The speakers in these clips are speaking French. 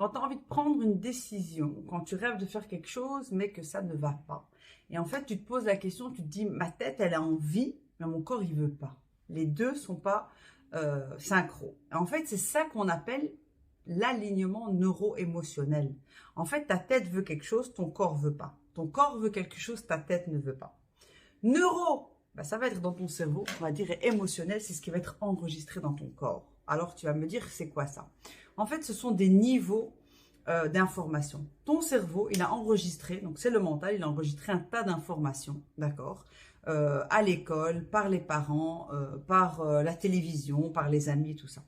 Quand tu as envie de prendre une décision, quand tu rêves de faire quelque chose, mais que ça ne va pas. Et en fait, tu te poses la question, tu te dis, ma tête, elle a envie, mais mon corps, il veut pas. Les deux sont pas synchro. En fait, c'est ça qu'on appelle l'alignement neuro-émotionnel. En fait, ta tête veut quelque chose, ton corps veut pas. Ton corps veut quelque chose, ta tête ne veut pas. Neuro, bah, ça va être dans ton cerveau, on va dire, et émotionnel, c'est ce qui va être enregistré dans ton corps. Alors, tu vas me dire, c'est quoi ça? En fait, ce sont des niveaux d'informations. Ton cerveau, il a enregistré, donc c'est le mental, il a enregistré un tas d'informations, d'accord, à l'école, par les parents, par la télévision, par les amis, tout ça.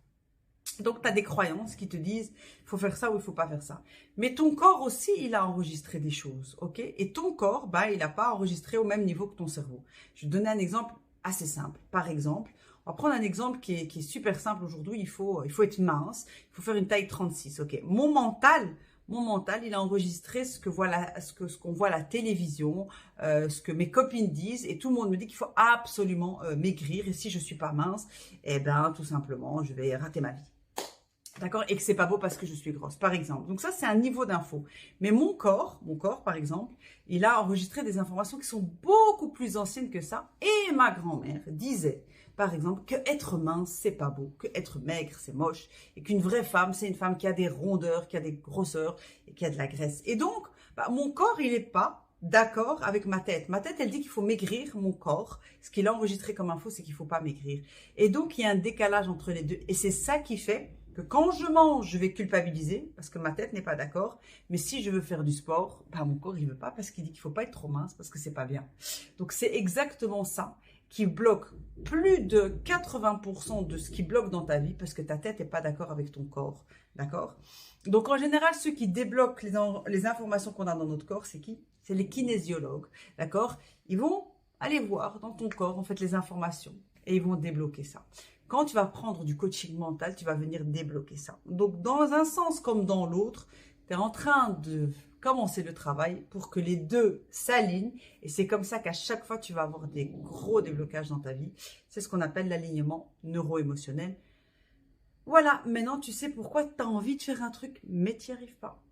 Donc, tu as des croyances qui te disent, il faut faire ça ou il ne faut pas faire ça. Mais ton corps aussi, il a enregistré des choses, ok? Et ton corps, bah, il n'a pas enregistré au même niveau que ton cerveau. Je vais te donner un exemple assez simple. Par exemple, on va prendre un exemple qui est super simple aujourd'hui. Il faut être mince, il faut faire une taille 36, ok? Mon mental, il a enregistré ce qu'on voit à la télévision, ce que mes copines disent, et tout le monde me dit qu'il faut absolument maigrir. Et si je ne suis pas mince, eh ben, tout simplement, je vais rater ma vie. D'accord? Et que c'est pas beau parce que je suis grosse, par exemple. Donc ça, c'est un niveau d'info. Mais mon corps, par exemple, il a enregistré des informations qui sont beaucoup plus anciennes que ça. Et ma grand-mère disait, par exemple, que être mince, c'est pas beau, que être maigre, c'est moche, et qu'une vraie femme, c'est une femme qui a des rondeurs, qui a des grosseurs, et qui a de la graisse. Et donc, bah, mon corps, il est pas d'accord avec ma tête. Ma tête, elle dit qu'il faut maigrir, mon corps. Ce qu'il a enregistré comme info, c'est qu'il faut pas maigrir. Et donc, il y a un décalage entre les deux. Et c'est ça qui fait que quand je mange, je vais culpabiliser parce que ma tête n'est pas d'accord. Mais si je veux faire du sport, bah, mon corps, il veut pas parce qu'il dit qu'il faut pas être trop mince parce que c'est pas bien. Donc, c'est exactement ça qui bloque plus de 80% de ce qui bloque dans ta vie parce que ta tête n'est pas d'accord avec ton corps. D'accord? Donc, en général, ceux qui débloquent les informations qu'on a dans notre corps, c'est qui? C'est les kinésiologues. D'accord? Ils vont aller voir dans ton corps, en fait, les informations et ils vont débloquer ça. Quand tu vas prendre du coaching mental, tu vas venir débloquer ça. Donc, dans un sens comme dans l'autre, tu es en train de commencer le travail pour que les deux s'alignent. Et c'est comme ça qu'à chaque fois, tu vas avoir des gros déblocages dans ta vie. C'est ce qu'on appelle l'alignement neuro-émotionnel. Voilà, maintenant, tu sais pourquoi tu as envie de faire un truc, mais tu n'y arrives pas.